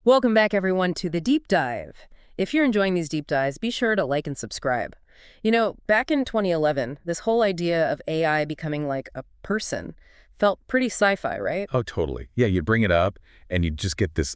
Welcome back, everyone, to the Deep Dive. If you're enjoying these deep dives, be sure to like and subscribe. Back in 2011, this whole idea of AI becoming like a person felt pretty sci-fi, right? Oh, totally. Yeah, you'd bring it up, and you'd just get this,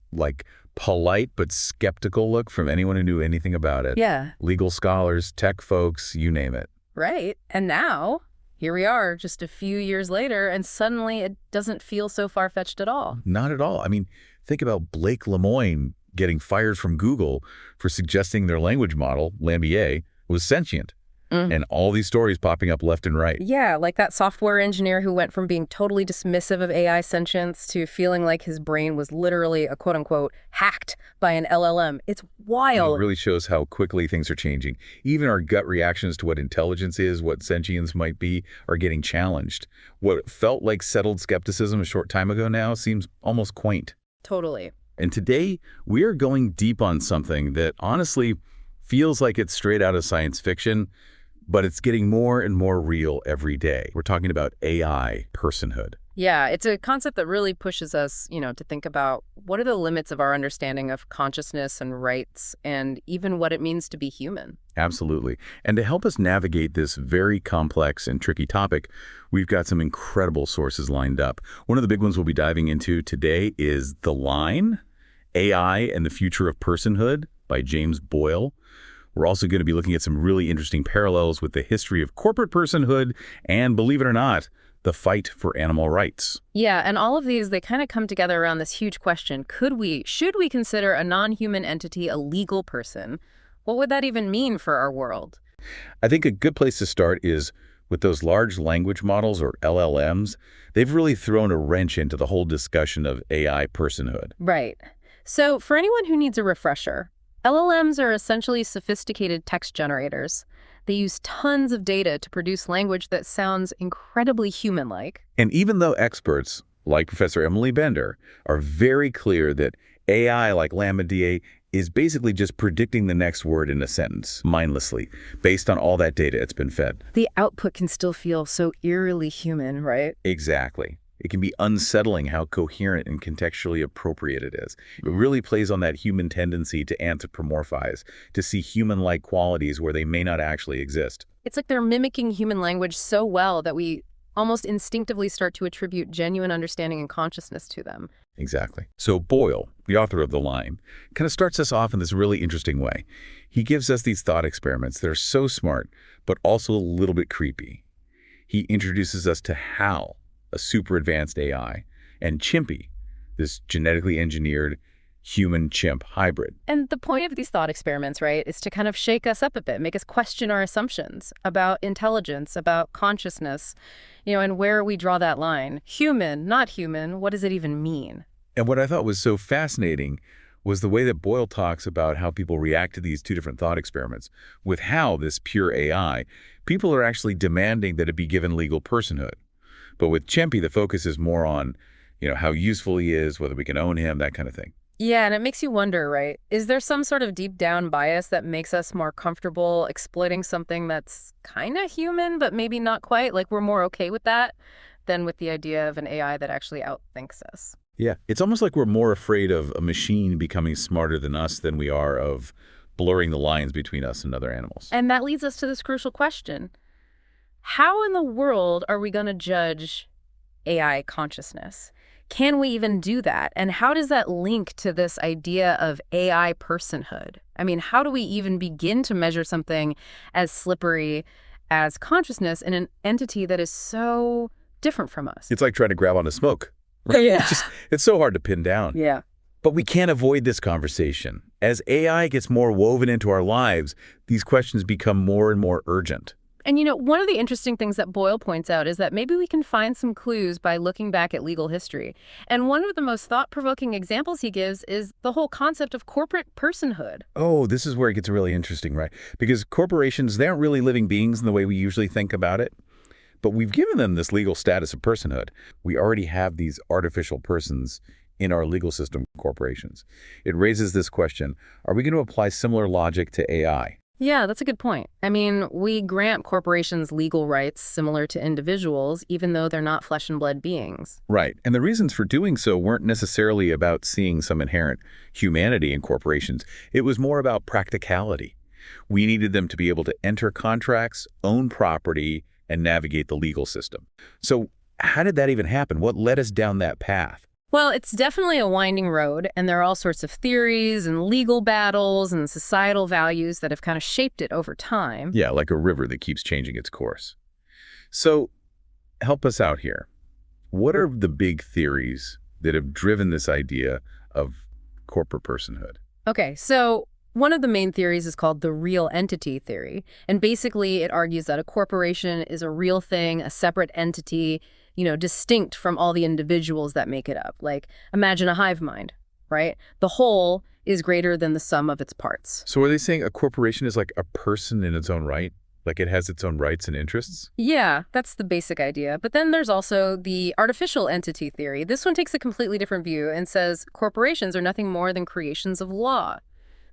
polite but skeptical look from anyone who knew anything about it. Yeah, Legal scholars, tech folks, you name it. right. And now, here we are, just a few years later, and suddenly it doesn't feel so far-fetched at all. Not at all. I mean, think about Blake Lemoine getting fired from Google for suggesting their language model, Lambier, was sentient. And all these stories popping up left and right. Yeah, like that software engineer who went from being totally dismissive of AI sentience to feeling like his brain was literally a quote-unquote hacked by an LLM. It's wild. It really shows how quickly things are changing. Even our gut reactions to what intelligence is, what sentience might be, are getting challenged. What felt like settled skepticism a short time ago now seems almost quaint. Totally. And today, we are going deep on something that honestly feels like it's straight out of science fiction, but it's getting more and more real every day. We're talking about AI personhood. Yeah, it's a concept that really pushes us, to think about what are the limits of our understanding of consciousness and rights and even what it means to be human. Absolutely. And to help us navigate this very complex and tricky topic, we've got some incredible sources lined up. One of the big ones we'll be diving into today is The Line, AI and the Future of Personhood by James Boyle. We're also going to be looking at some really interesting parallels with the history of corporate personhood and, believe it or not, the fight for animal rights. Yeah, and all of these, they kind of come together around this huge question. Should we consider a non-human entity a legal person? What would that even mean for our world? I think a good place to start is with those large language models, or LLMs. They've really thrown a wrench into the whole discussion of AI personhood. Right. So for anyone who needs a refresher, LLMs are essentially sophisticated text generators. They use tons of data to produce language that sounds incredibly human-like. And even though experts, like Professor Emily Bender, are very clear that AI, like Lambier, is basically just predicting the next word in a sentence, mindlessly, based on all that data it's been fed. The output can still feel so eerily human, right? Exactly. It can be unsettling how coherent and contextually appropriate it is. It really plays on that human tendency to anthropomorphize, to see human-like qualities where they may not actually exist. It's like they're mimicking human language so well that we almost instinctively start to attribute genuine understanding and consciousness to them. Exactly. So Boyle, the author of The Line, kind of starts us off in this really interesting way. He gives us these thought experiments that are so smart, but also a little bit creepy. He introduces us to Hal, a super advanced AI, and Chimpy, this genetically engineered human-chimp hybrid. And the point of these thought experiments, right, is to kind of shake us up a bit, make us question our assumptions about intelligence, about consciousness, and where we draw that line. Human, not human, what does it even mean? And what I thought was so fascinating was the way that Boyle talks about how people react to these two different thought experiments. With Hal, this pure AI, people are actually demanding that it be given legal personhood. But with Chimpy, the focus is more on, how useful he is, whether we can own him, that kind of thing. Yeah, and it makes you wonder, right? Is there some sort of deep down bias that makes us more comfortable exploiting something that's kind of human, but maybe not quite? Like we're more okay with that than with the idea of an AI that actually outthinks us? Yeah, it's almost like we're more afraid of a machine becoming smarter than us than we are of blurring the lines between us and other animals. And that leads us to this crucial question. How in the world are we going to judge AI consciousness? Can we even do that? And how does that link to this idea of AI personhood? I mean, how do we even begin to measure something as slippery as consciousness in an entity that is so different from us? It's like trying to grab onto smoke. Yeah. It's so hard to pin down. Yeah. But we can't avoid this conversation. As AI gets more woven into our lives, these questions become more and more urgent. And one of the interesting things that Boyle points out is that maybe we can find some clues by looking back at legal history. And one of the most thought-provoking examples he gives is the whole concept of corporate personhood. Oh, this is where it gets really interesting, right? Because corporations, they aren't really living beings in the way we usually think about it. But we've given them this legal status of personhood. We already have these artificial persons in our legal system, corporations. It raises this question, are we going to apply similar logic to AI? Yeah, that's a good point. I mean, we grant corporations legal rights similar to individuals, even though they're not flesh and blood beings. Right. And the reasons for doing so weren't necessarily about seeing some inherent humanity in corporations. It was more about practicality. We needed them to be able to enter contracts, own property, and navigate the legal system. So how did that even happen? What led us down that path? Well, it's definitely a winding road, and there are all sorts of theories and legal battles and societal values that have kind of shaped it over time. Yeah, like a river that keeps changing its course. So help us out here. What are the big theories that have driven this idea of corporate personhood? Okay, so one of the main theories is called the real entity theory. And basically, it argues that a corporation is a real thing, a separate entity, distinct from all the individuals that make it up. Like, imagine a hive mind, right? The whole is greater than the sum of its parts. So are they saying a corporation is like a person in its own right? Like it has its own rights and interests? Yeah, that's the basic idea. But then there's also the artificial entity theory. This one takes a completely different view and says corporations are nothing more than creations of law.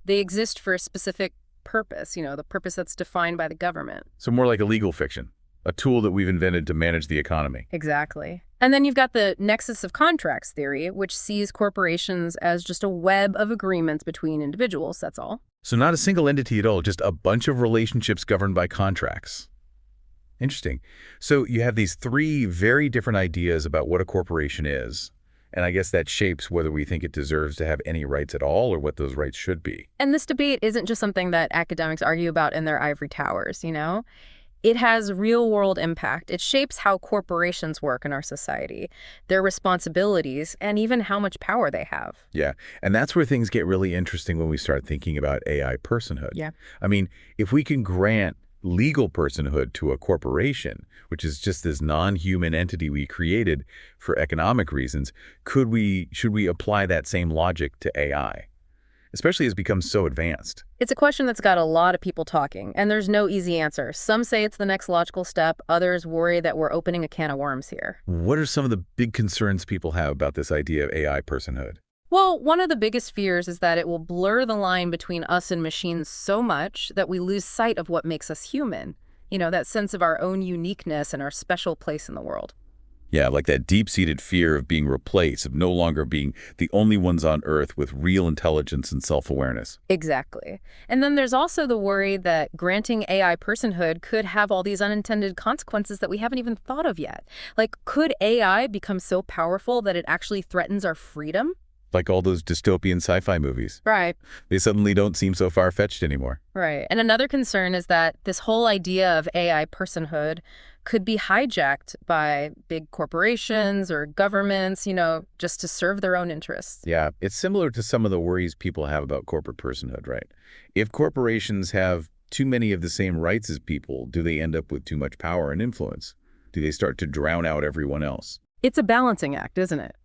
They exist for a specific purpose, the purpose that's defined by the government. So more like a legal fiction, a tool that we've invented to manage the economy. Exactly. And then you've got the nexus of contracts theory, which sees corporations as just a web of agreements between individuals, that's all. So not a single entity at all, just a bunch of relationships governed by contracts. Interesting. So you have these three very different ideas about what a corporation is, and I guess that shapes whether we think it deserves to have any rights at all or what those rights should be. And this debate isn't just something that academics argue about in their ivory towers. It has real-world impact. It shapes how corporations work in our society, their responsibilities, and even how much power they have. Yeah, and that's where things get really interesting when we start thinking about AI personhood. Yeah. I mean, if we can grant legal personhood to a corporation, which is just this non-human entity we created for economic reasons, should we apply that same logic to AI? Especially as it becomes so advanced. It's a question that's got a lot of people talking, and there's no easy answer. Some say it's the next logical step. Others worry that we're opening a can of worms here. What are some of the big concerns people have about this idea of AI personhood? Well, one of the biggest fears is that it will blur the line between us and machines so much that we lose sight of what makes us human. That sense of our own uniqueness and our special place in the world. Yeah, like that deep-seated fear of being replaced, of no longer being the only ones on Earth with real intelligence and self-awareness. Exactly. And then there's also the worry that granting AI personhood could have all these unintended consequences that we haven't even thought of yet. Like, could AI become so powerful that it actually threatens our freedom? Like all those dystopian sci-fi movies. Right. They suddenly don't seem so far-fetched anymore. Right. And another concern is that this whole idea of AI personhood could be hijacked by big corporations or governments, just to serve their own interests. Yeah, it's similar to some of the worries people have about corporate personhood, right? If corporations have too many of the same rights as people, do they end up with too much power and influence? Do they start to drown out everyone else? It's a balancing act, isn't it?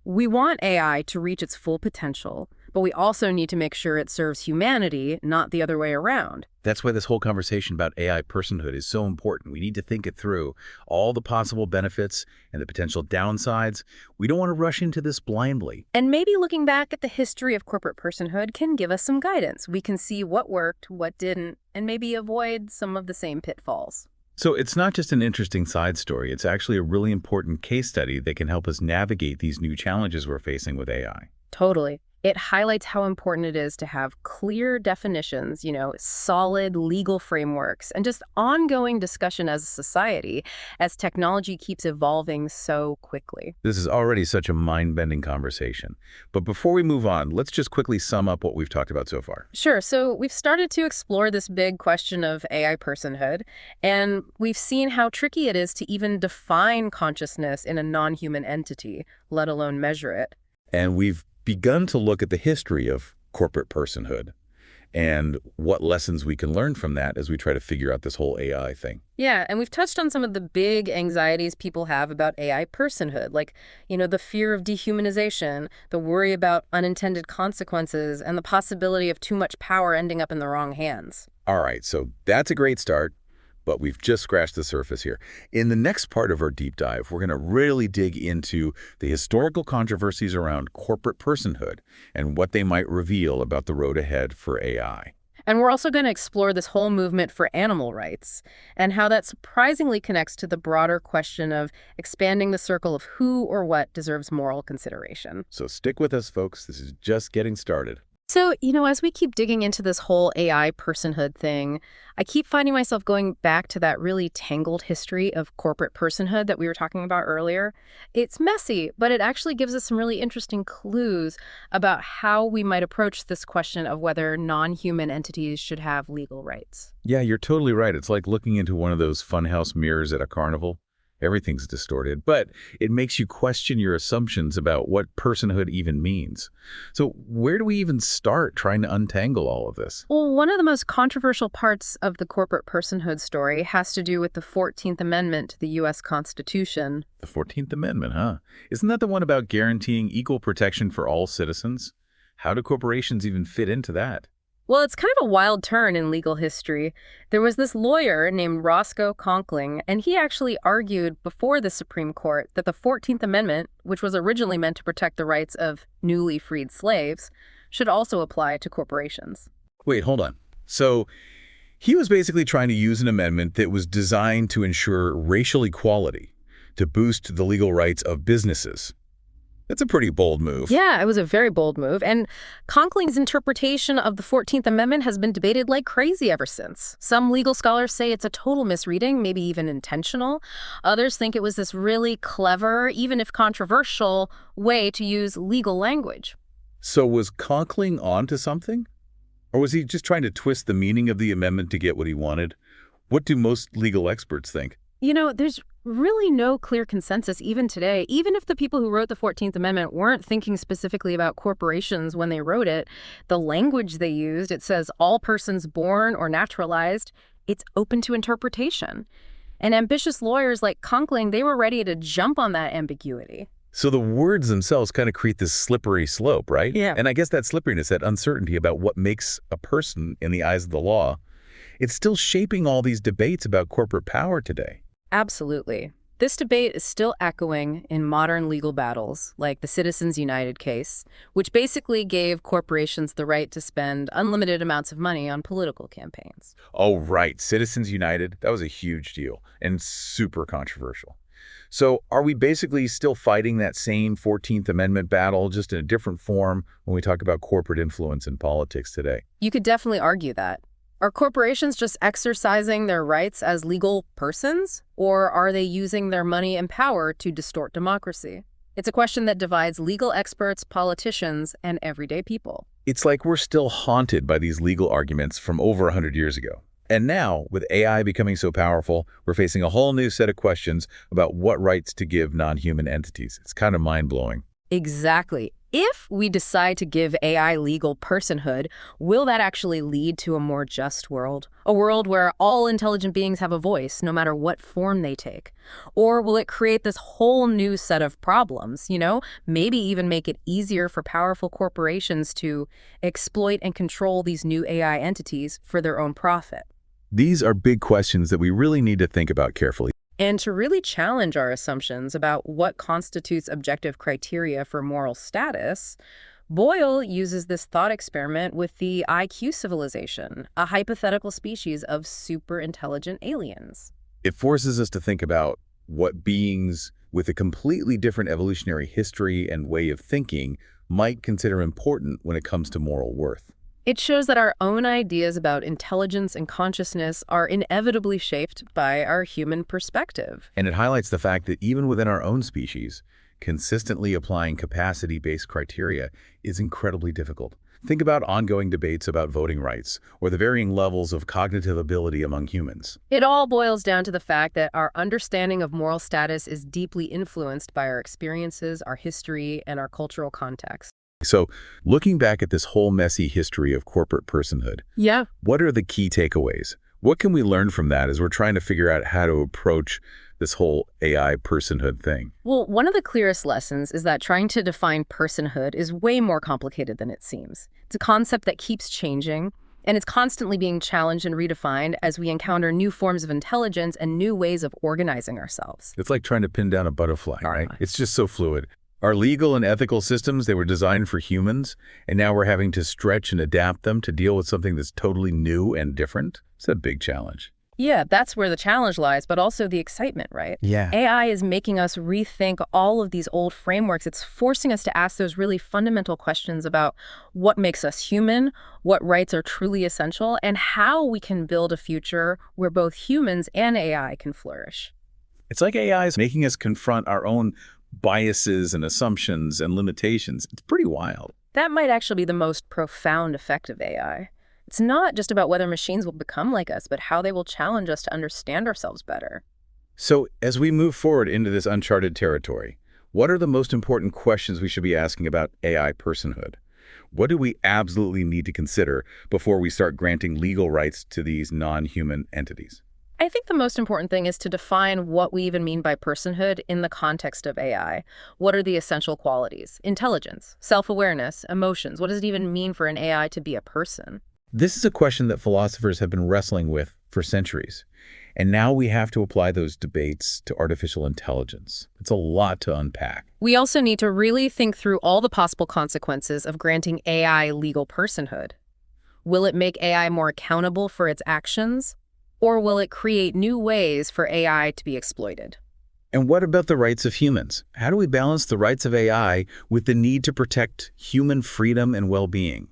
We want AI to reach its full potential, but we also need to make sure it serves humanity, not the other way around. That's why this whole conversation about AI personhood is so important. We need to think it through, all the possible benefits and the potential downsides. We don't want to rush into this blindly. And maybe looking back at the history of corporate personhood can give us some guidance. We can see what worked, what didn't, and maybe avoid some of the same pitfalls. So it's not just an interesting side story. It's actually a really important case study that can help us navigate these new challenges we're facing with AI. Totally. It highlights how important it is to have clear definitions, solid legal frameworks, and just ongoing discussion as a society as technology keeps evolving so quickly. This is already such a mind-bending conversation. But before we move on, let's just quickly sum up what we've talked about so far. Sure. So we've started to explore this big question of AI personhood, and we've seen how tricky it is to even define consciousness in a non-human entity, let alone measure it. And we've begun to look at the history of corporate personhood and what lessons we can learn from that as we try to figure out this whole AI thing. Yeah, and we've touched on some of the big anxieties people have about AI personhood, like, the fear of dehumanization, the worry about unintended consequences, and the possibility of too much power ending up in the wrong hands. All right, so that's a great start, but we've just scratched the surface here. In the next part of our deep dive, we're going to really dig into the historical controversies around corporate personhood and what they might reveal about the road ahead for AI. And we're also going to explore this whole movement for animal rights and how that surprisingly connects to the broader question of expanding the circle of who or what deserves moral consideration. So stick with us, folks. This is just getting started. So, as we keep digging into this whole AI personhood thing, I keep finding myself going back to that really tangled history of corporate personhood that we were talking about earlier. It's messy, but it actually gives us some really interesting clues about how we might approach this question of whether non-human entities should have legal rights. Yeah, you're totally right. It's like looking into one of those funhouse mirrors at a carnival. Everything's distorted, but it makes you question your assumptions about what personhood even means. So where do we even start trying to untangle all of this? Well, one of the most controversial parts of the corporate personhood story has to do with the 14th Amendment to the U.S. Constitution. The 14th Amendment, huh? Isn't that the one about guaranteeing equal protection for all citizens? How do corporations even fit into that? Well, it's kind of a wild turn in legal history. There was this lawyer named Roscoe Conkling, and he actually argued before the Supreme Court that the 14th Amendment, which was originally meant to protect the rights of newly freed slaves, should also apply to corporations. Wait, hold on. So he was basically trying to use an amendment that was designed to ensure racial equality, to boost the legal rights of businesses. That's a pretty bold move. Yeah, it was a very bold move, and Conkling's interpretation of the 14th Amendment has been debated like crazy ever since. Some legal scholars say it's a total misreading, maybe even intentional. Others think it was this really clever, even if controversial, way to use legal language. So was Conkling onto something? Or was he just trying to twist the meaning of the amendment to get what he wanted? What do most legal experts think? There's really no clear consensus even today. Even if the people who wrote the 14th Amendment weren't thinking specifically about corporations when they wrote it, the language they used, it says all persons born or naturalized, it's open to interpretation. And ambitious lawyers like Conkling, they were ready to jump on that ambiguity. So the words themselves kind of create this slippery slope, right? Yeah. And I guess that slipperiness, that uncertainty about what makes a person in the eyes of the law, it's still shaping all these debates about corporate power today. Absolutely. This debate is still echoing in modern legal battles, like the Citizens United case, which basically gave corporations the right to spend unlimited amounts of money on political campaigns. Oh, right. Citizens United, that was a huge deal and super controversial. So are we basically still fighting that same 14th Amendment battle, just in a different form when we talk about corporate influence in politics today? You could definitely argue that. Are corporations just exercising their rights as legal persons, or are they using their money and power to distort democracy? It's a question that divides legal experts, politicians, and everyday people. It's like we're still haunted by these legal arguments from over 100 years ago. And now, with AI becoming so powerful, we're facing a whole new set of questions about what rights to give non-human entities. It's kind of mind-blowing. Exactly. If we decide to give AI legal personhood, will that actually lead to a more just world? A world where all intelligent beings have a voice, no matter what form they take? Or will it create this whole new set of problems, maybe even make it easier for powerful corporations to exploit and control these new AI entities for their own profit? These are big questions that we really need to think about carefully. And to really challenge our assumptions about what constitutes objective criteria for moral status, Boyle uses this thought experiment with the IQ civilization, a hypothetical species of super-intelligent aliens. It forces us to think about what beings with a completely different evolutionary history and way of thinking might consider important when it comes to moral worth. It shows that our own ideas about intelligence and consciousness are inevitably shaped by our human perspective. And it highlights the fact that even within our own species, consistently applying capacity-based criteria is incredibly difficult. Think about ongoing debates about voting rights or the varying levels of cognitive ability among humans. It all boils down to the fact that our understanding of moral status is deeply influenced by our experiences, our history, and our cultural context. So, looking back at this whole messy history of corporate personhood, Yeah. what are the key takeaways? What can we learn from that as we're trying to figure out how to approach this whole AI personhood thing? Well, one of the clearest lessons is that trying to define personhood is way more complicated than it seems. It's a concept that keeps changing, and it's constantly being challenged and redefined as we encounter new forms of intelligence and new ways of organizing ourselves. It's like trying to pin down a butterfly, right? It's just so fluid. Our legal and ethical systems, they were designed for humans, and now we're having to stretch and adapt them to deal with something that's totally new and different. It's a big challenge. Yeah, that's where the challenge lies, but also the excitement, right? Yeah. AI is making us rethink all of these old frameworks. It's forcing us to ask those really fundamental questions about what makes us human, what rights are truly essential, and how we can build a future where both humans and AI can flourish. It's like AI is making us confront our own biases and assumptions and limitations. It's pretty wild. That might actually be the most profound effect of AI. It's not just about whether machines will become like us, but how they will challenge us to understand ourselves better. So as we move forward into this uncharted territory, what are the most important questions we should be asking about AI personhood? What do we absolutely need to consider before we start granting legal rights to these non-human entities? I think the most important thing is to define what we even mean by personhood in the context of AI. What are the essential qualities? Intelligence, self-awareness, emotions. What does it even mean for an AI to be a person? This is a question that philosophers have been wrestling with for centuries. And now we have to apply those debates to artificial intelligence. It's a lot to unpack. We also need to really think through all the possible consequences of granting AI legal personhood. Will it make AI more accountable for its actions? Or will it create new ways for AI to be exploited? And what about the rights of humans? How do we balance the rights of AI with the need to protect human freedom and well-being?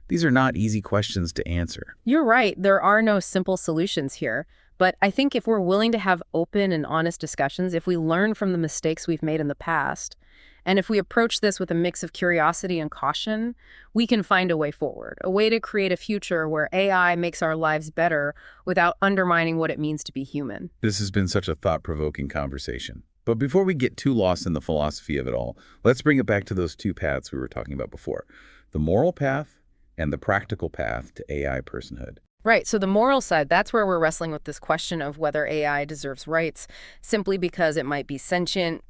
These are not easy questions to answer. You're right, there are no simple solutions here. But I think if we're willing to have open and honest discussions, if we learn from the mistakes we've made in the past, and if we approach this with a mix of curiosity and caution, we can find a way forward, a way to create a future where AI makes our lives better without undermining what it means to be human. This has been such a thought-provoking conversation. But before we get too lost in the philosophy of it all, let's bring it back to those two paths we were talking about before. The moral path and the practical path to AI personhood. Right, so the moral side, that's where we're wrestling with this question of whether AI deserves rights simply because it might be sentient,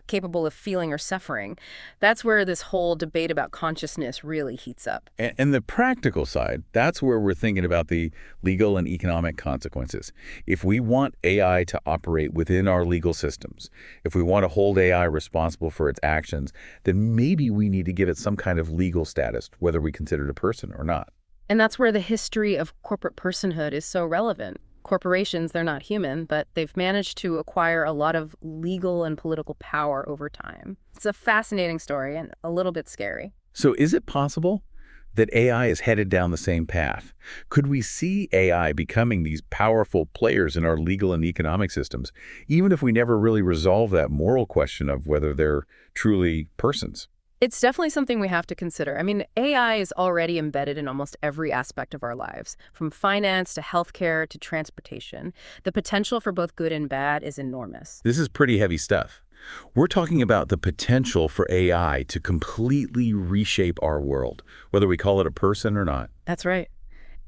capable of feeling or suffering. That's where this whole debate about consciousness really heats up. And the practical side, that's where we're thinking about the legal and economic consequences. If we want AI to operate within our legal systems, if we want to hold AI responsible for its actions, then maybe we need to give it some kind of legal status, whether we consider it a person or not. And that's where the history of corporate personhood is so relevant. Corporations, they're not human, but they've managed to acquire a lot of legal and political power over time. It's a fascinating story and a little bit scary. So is it possible that AI is headed down the same path? Could we see AI becoming these powerful players in our legal and economic systems, even if we never really resolve that moral question of whether they're truly persons? It's definitely something we have to consider. I mean, AI is already embedded in almost every aspect of our lives, from finance to healthcare to transportation. The potential for both good and bad is enormous. This is pretty heavy stuff. We're talking about the potential for AI to completely reshape our world, whether we call it a person or not. That's right.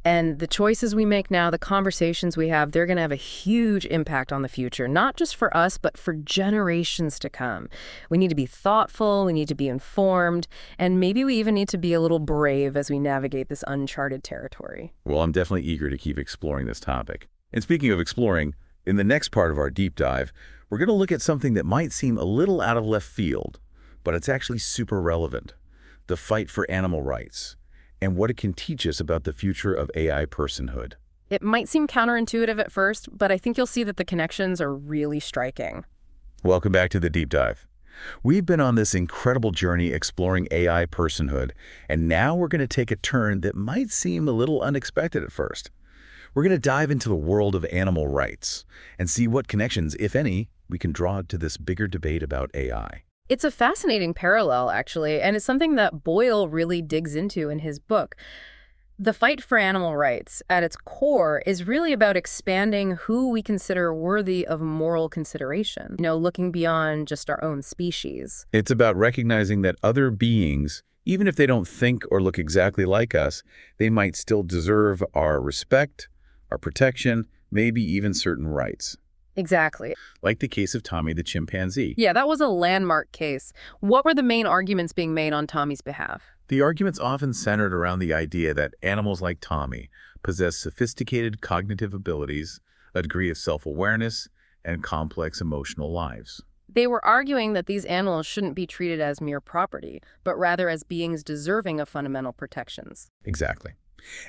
And the choices we make now, the conversations we have, they're going to have a huge impact on the future, not just for us, but for generations to come. We need to be thoughtful, we need to be informed, and maybe we even need to be a little brave as we navigate this uncharted territory. Well, I'm definitely eager to keep exploring this topic. And speaking of exploring, in the next part of our deep dive, we're going to look at something that might seem a little out of left field, but it's actually super relevant: the fight for animal rights, and what it can teach us about the future of AI personhood. It might seem counterintuitive at first, but I think you'll see that the connections are really striking. Welcome back to the Deep Dive. We've been on this incredible journey exploring AI personhood, and now we're going to take a turn that might seem a little unexpected at first. We're going to dive into the world of animal rights and see what connections, if any, we can draw to this bigger debate about AI. It's a fascinating parallel, actually, and it's something that Boyle really digs into in his book. The fight for animal rights, at its core, is really about expanding who we consider worthy of moral consideration, looking beyond just our own species. It's about recognizing that other beings, even if they don't think or look exactly like us, they might still deserve our respect, our protection, maybe even certain rights. Exactly. Like the case of Tommy the chimpanzee. Yeah, that was a landmark case. What were the main arguments being made on Tommy's behalf? The arguments often centered around the idea that animals like Tommy possess sophisticated cognitive abilities, a degree of self-awareness, and complex emotional lives. They were arguing that these animals shouldn't be treated as mere property, but rather as beings deserving of fundamental protections. Exactly.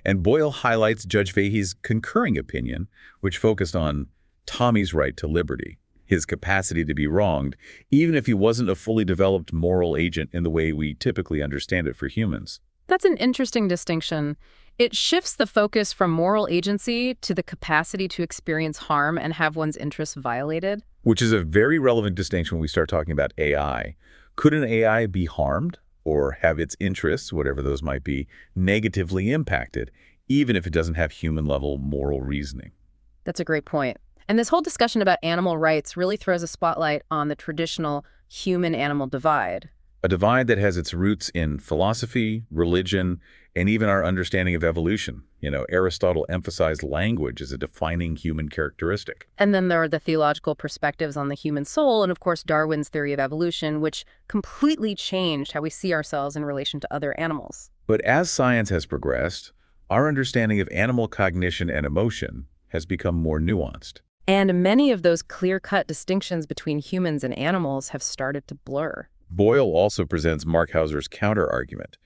And Boyle highlights Judge Fahey's concurring opinion, which focused on Tommy's right to liberty, his capacity to be wronged, even if he wasn't a fully developed moral agent in the way we typically understand it for humans. That's an interesting distinction. It shifts the focus from moral agency to the capacity to experience harm and have one's interests violated. Which is a very relevant distinction when we start talking about AI. Could an AI be harmed or have its interests, whatever those might be, negatively impacted, even if it doesn't have human-level moral reasoning? That's a great point. And this whole discussion about animal rights really throws a spotlight on the traditional human-animal divide. A divide that has its roots in philosophy, religion, and even our understanding of evolution. Aristotle emphasized language as a defining human characteristic. And then there are the theological perspectives on the human soul, and of course Darwin's theory of evolution, which completely changed how we see ourselves in relation to other animals. But as science has progressed, our understanding of animal cognition and emotion has become more nuanced. And many of those clear-cut distinctions between humans and animals have started to blur. Boyle also presents Mark Hauser's counter-argument,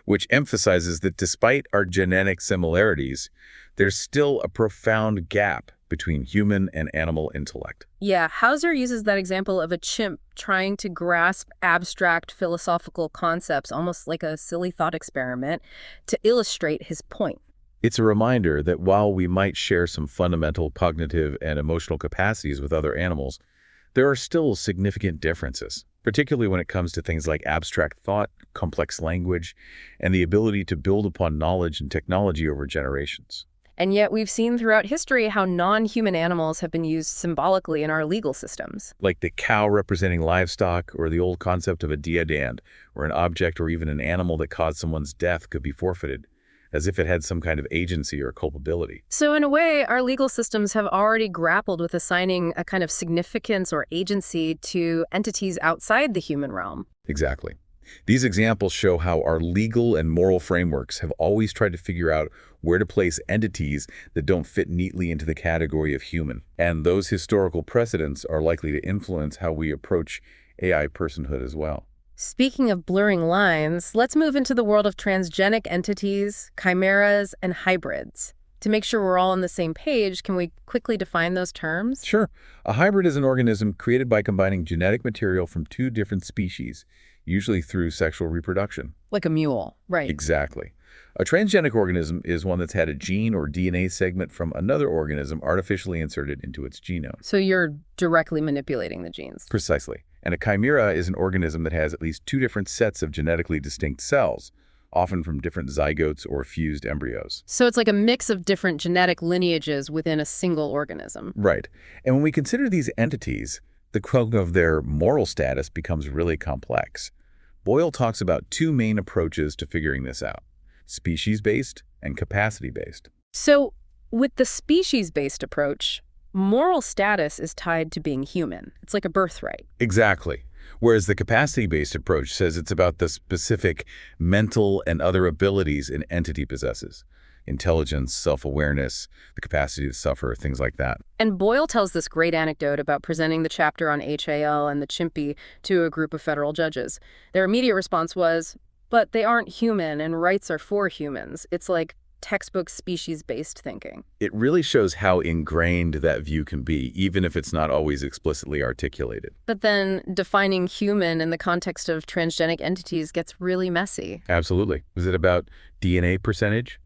which emphasizes that despite our genetic similarities, there's still a profound gap between human and animal intellect. Yeah, Hauser uses that example of a chimp trying to grasp abstract philosophical concepts, almost like a silly thought experiment, to illustrate his point. It's a reminder that while we might share some fundamental cognitive and emotional capacities with other animals, there are still significant differences, particularly when it comes to things like abstract thought, complex language, and the ability to build upon knowledge and technology over generations. And yet we've seen throughout history how non-human animals have been used symbolically in our legal systems. Like the cow representing livestock, or the old concept of a deodand, where an object or even an animal that caused someone's death could be forfeited, as if it had some kind of agency or culpability. So in a way, our legal systems have already grappled with assigning a kind of significance or agency to entities outside the human realm. Exactly. These examples show how our legal and moral frameworks have always tried to figure out where to place entities that don't fit neatly into the category of human. And those historical precedents are likely to influence how we approach AI personhood as well. Speaking of blurring lines, let's move into the world of transgenic entities, chimeras, and hybrids. To make sure we're all on the same page, can we quickly define those terms? Sure. A hybrid is an organism created by combining genetic material from two different species, usually through sexual reproduction. Like a mule, right? Exactly. A transgenic organism is one that's had a gene or DNA segment from another organism artificially inserted into its genome. So you're directly manipulating the genes. Precisely. And a chimera is an organism that has at least two different sets of genetically distinct cells, often from different zygotes or fused embryos. So it's like a mix of different genetic lineages within a single organism. Right. And when we consider these entities, the question of their moral status becomes really complex. Boyle talks about two main approaches to figuring this out: species-based and capacity-based. So with the species-based approach, moral status is tied to being human. It's like a birthright. Exactly. Whereas the capacity-based approach says it's about the specific mental and other abilities an entity possesses: intelligence, self-awareness, the capacity to suffer, things like that. And Boyle tells this great anecdote about presenting the chapter on HAL and the chimpy to a group of federal judges. Their immediate response was, but they aren't human and rights are for humans. It's like textbook species-based thinking. It really shows how ingrained that view can be, even if it's not always explicitly articulated. But then defining human in the context of transgenic entities gets really messy. Absolutely. Is it about DNA percentage?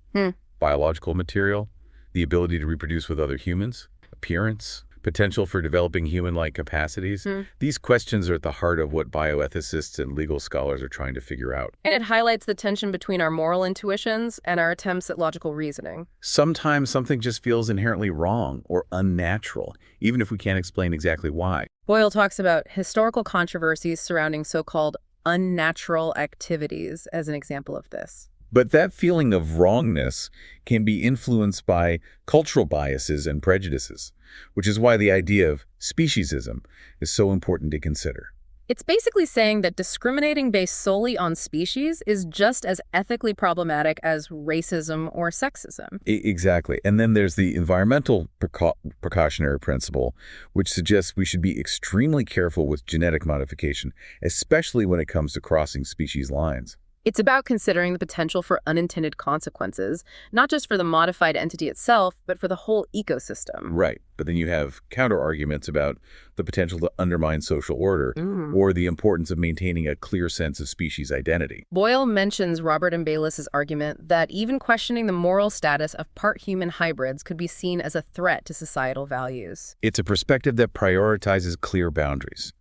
Biological material? The ability to reproduce with other humans? Appearance? Potential for developing human-like capacities? These questions are at the heart of what bioethicists and legal scholars are trying to figure out. And it highlights the tension between our moral intuitions and our attempts at logical reasoning. Sometimes something just feels inherently wrong or unnatural, even if we can't explain exactly why. Boyle talks about historical controversies surrounding so-called unnatural activities as an example of this. But that feeling of wrongness can be influenced by cultural biases and prejudices, which is why the idea of speciesism is so important to consider. It's basically saying that discriminating based solely on species is just as ethically problematic as racism or sexism. Exactly. And then there's the environmental precautionary principle, which suggests we should be extremely careful with genetic modification, especially when it comes to crossing species lines. It's about considering the potential for unintended consequences, not just for the modified entity itself, but for the whole ecosystem. Right. But then you have counter-arguments about the potential to undermine social order Mm. or the importance of maintaining a clear sense of species identity. Boyle mentions Robert and Baylis's argument that even questioning the moral status of part-human hybrids could be seen as a threat to societal values. It's a perspective that prioritizes clear boundaries,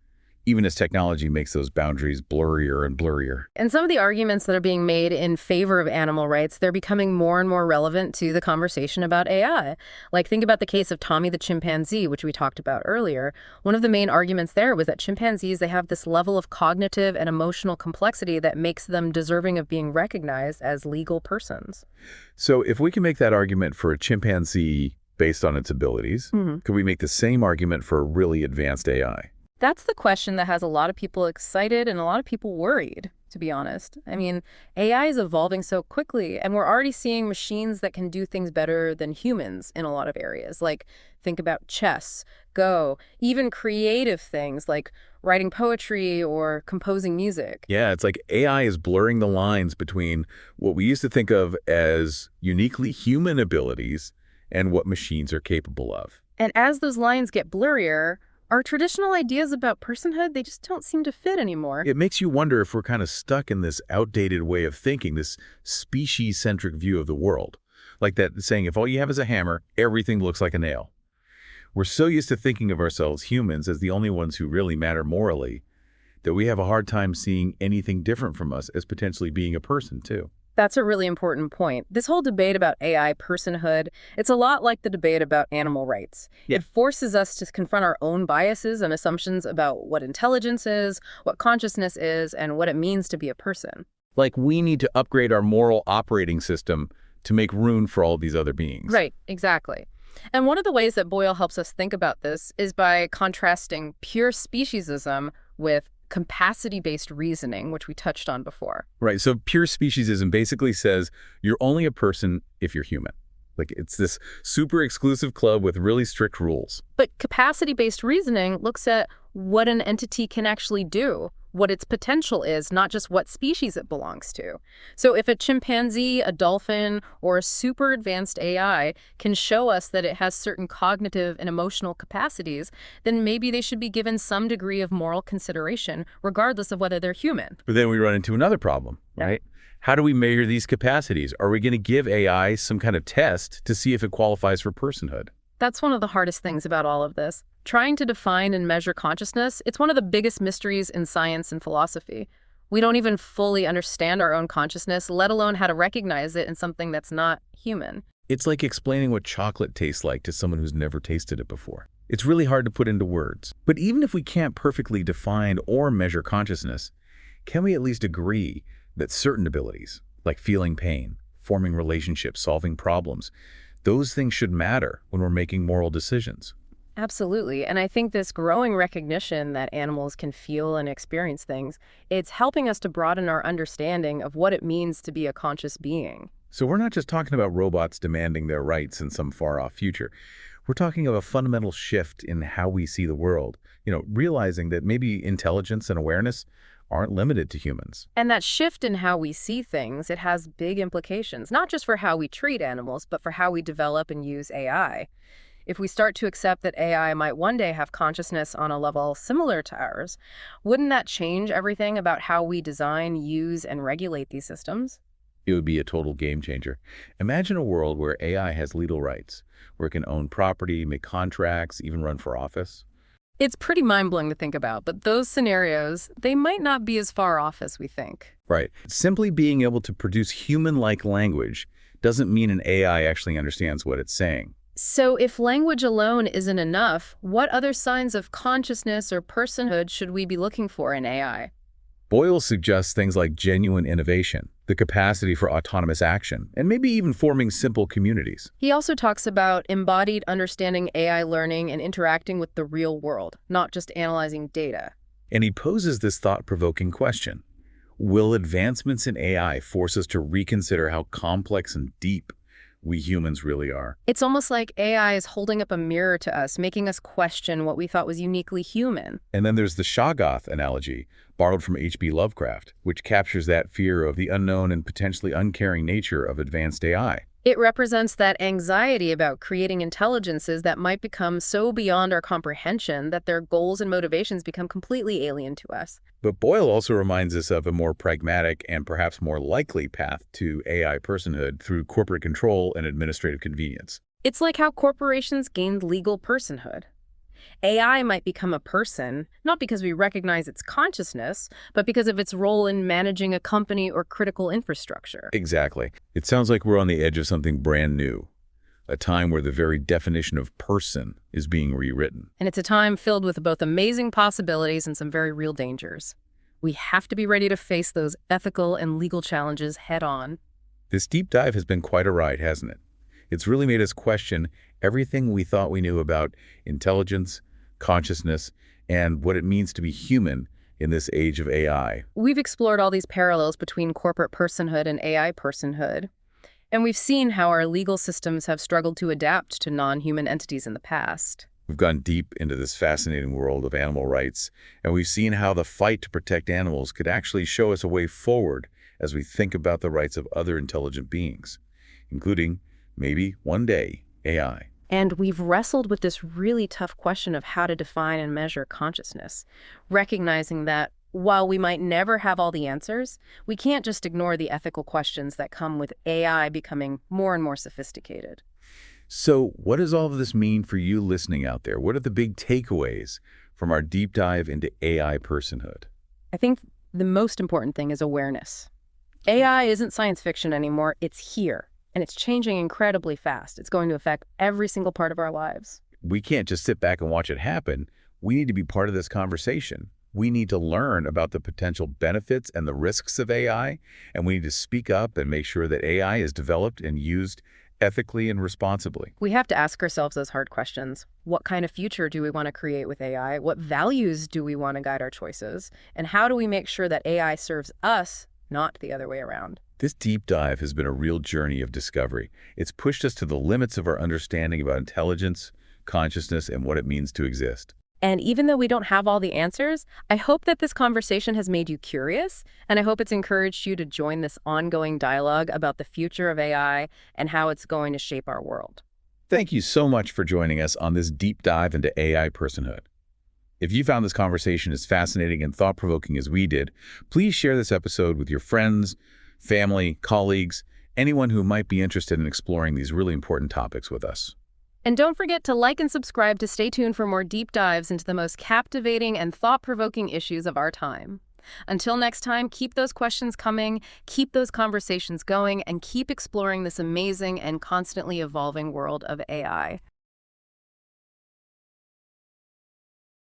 even as technology makes those boundaries blurrier and blurrier. And some of the arguments that are being made in favor of animal rights, they're becoming more and more relevant to the conversation about AI. Like, think about the case of Tommy the chimpanzee, which we talked about earlier. One of the main arguments there was that chimpanzees, they have this level of cognitive and emotional complexity that makes them deserving of being recognized as legal persons. So if we can make that argument for a chimpanzee based on its abilities, could we make the same argument for a really advanced AI? That's the question that has a lot of people excited and a lot of people worried, to be honest. I mean, AI is evolving so quickly, and we're already seeing machines that can do things better than humans in a lot of areas. Like, think about chess, Go, even creative things like writing poetry or composing music. Yeah, it's like AI is blurring the lines between what we used to think of as uniquely human abilities and what machines are capable of. And as those lines get blurrier, our traditional ideas about personhood, they just don't seem to fit anymore. It makes you wonder if we're kind of stuck in this outdated way of thinking, this species-centric view of the world. Like that saying, if all you have is a hammer, everything looks like a nail. We're so used to thinking of ourselves humans as the only ones who really matter morally that we have a hard time seeing anything different from us as potentially being a person, too. That's a really important point. This whole debate about AI personhood, it's a lot like the debate about animal rights. Yeah. It forces us to confront our own biases and assumptions about what intelligence is, what consciousness is, and what it means to be a person. Like we need to upgrade our moral operating system to make room for all these other beings. Right, exactly. And one of the ways that Boyle helps us think about this is by contrasting pure speciesism with capacity-based reasoning, which we touched on before. Right. So pure speciesism basically says you're only a person if you're human. Like it's this super exclusive club with really strict rules. But capacity-based reasoning looks at what an entity can actually do, what its potential is, not just what species it belongs to. So if a chimpanzee, a dolphin, or a super advanced AI can show us that it has certain cognitive and emotional capacities, then maybe they should be given some degree of moral consideration, regardless of whether they're human. But then we run into another problem, right? How do we measure these capacities? Are we going to give AI some kind of test to see if it qualifies for personhood? That's one of the hardest things about all of this. Trying to define and measure consciousness, it's one of the biggest mysteries in science and philosophy. We don't even fully understand our own consciousness, let alone how to recognize it in something that's not human. It's like explaining what chocolate tastes like to someone who's never tasted it before. It's really hard to put into words. But even if we can't perfectly define or measure consciousness, can we at least agree that certain abilities, like feeling pain, forming relationships, solving problems, those things should matter when we're making moral decisions? Absolutely. And I think this growing recognition that animals can feel and experience things, it's helping us to broaden our understanding of what it means to be a conscious being. So we're not just talking about robots demanding their rights in some far-off future. We're talking of a fundamental shift in how we see the world, realizing that maybe intelligence and awareness aren't limited to humans. And that shift in how we see things, it has big implications, not just for how we treat animals, but for how we develop and use AI. If we start to accept that AI might one day have consciousness on a level similar to ours, wouldn't that change everything about how we design, use, and regulate these systems? It would be a total game changer. Imagine a world where AI has legal rights, where it can own property, make contracts, even run for office. It's pretty mind-blowing to think about, but those scenarios, they might not be as far off as we think. Right. Simply being able to produce human-like language doesn't mean an AI actually understands what it's saying. So if language alone isn't enough, what other signs of consciousness or personhood should we be looking for in AI? Boyle suggests things like genuine innovation, the capacity for autonomous action, and maybe even forming simple communities. He also talks about embodied understanding AI learning and interacting with the real world, not just analyzing data. And he poses this thought-provoking question. Will advancements in AI force us to reconsider how complex and deep we humans really are? It's almost like AI is holding up a mirror to us, making us question what we thought was uniquely human. And then there's the Shoggoth analogy, borrowed from H.P. Lovecraft, which captures that fear of the unknown and potentially uncaring nature of advanced AI. It represents that anxiety about creating intelligences that might become so beyond our comprehension that their goals and motivations become completely alien to us. But Boyle also reminds us of a more pragmatic and perhaps more likely path to AI personhood through corporate control and administrative convenience. It's like how corporations gained legal personhood. AI might become a person, not because we recognize its consciousness, but because of its role in managing a company or critical infrastructure. Exactly. It sounds like we're on the edge of something brand new, a time where the very definition of person is being rewritten. And it's a time filled with both amazing possibilities and some very real dangers. We have to be ready to face those ethical and legal challenges head on. This deep dive has been quite a ride, hasn't it? It's really made us question everything we thought we knew about intelligence, consciousness, and what it means to be human in this age of AI. We've explored all these parallels between corporate personhood and AI personhood, and we've seen how our legal systems have struggled to adapt to non-human entities in the past. We've gone deep into this fascinating world of animal rights, and we've seen how the fight to protect animals could actually show us a way forward as we think about the rights of other intelligent beings, including, maybe one day, AI. And we've wrestled with this really tough question of how to define and measure consciousness, recognizing that while we might never have all the answers, we can't just ignore the ethical questions that come with AI becoming more and more sophisticated. So what does all of this mean for you listening out there? What are the big takeaways from our deep dive into AI personhood? I think the most important thing is awareness. AI isn't science fiction anymore, it's here. And it's changing incredibly fast. It's going to affect every single part of our lives. We can't just sit back and watch it happen. We need to be part of this conversation. We need to learn about the potential benefits and the risks of AI, and we need to speak up and make sure that AI is developed and used ethically and responsibly. We have to ask ourselves those hard questions. What kind of future do we want to create with AI? What values do we want to guide our choices? And how do we make sure that AI serves us, not the other way around? This deep dive has been a real journey of discovery. It's pushed us to the limits of our understanding about intelligence, consciousness, and what it means to exist. And even though we don't have all the answers, I hope that this conversation has made you curious, and I hope it's encouraged you to join this ongoing dialogue about the future of AI and how it's going to shape our world. Thank you so much for joining us on this deep dive into AI personhood. If you found this conversation as fascinating and thought-provoking as we did, please share this episode with your friends, family, colleagues, anyone who might be interested in exploring these really important topics with us. And don't forget to like and subscribe to stay tuned for more deep dives into the most captivating and thought-provoking issues of our time. Until next time, keep those questions coming, keep those conversations going, and keep exploring this amazing and constantly evolving world of AI.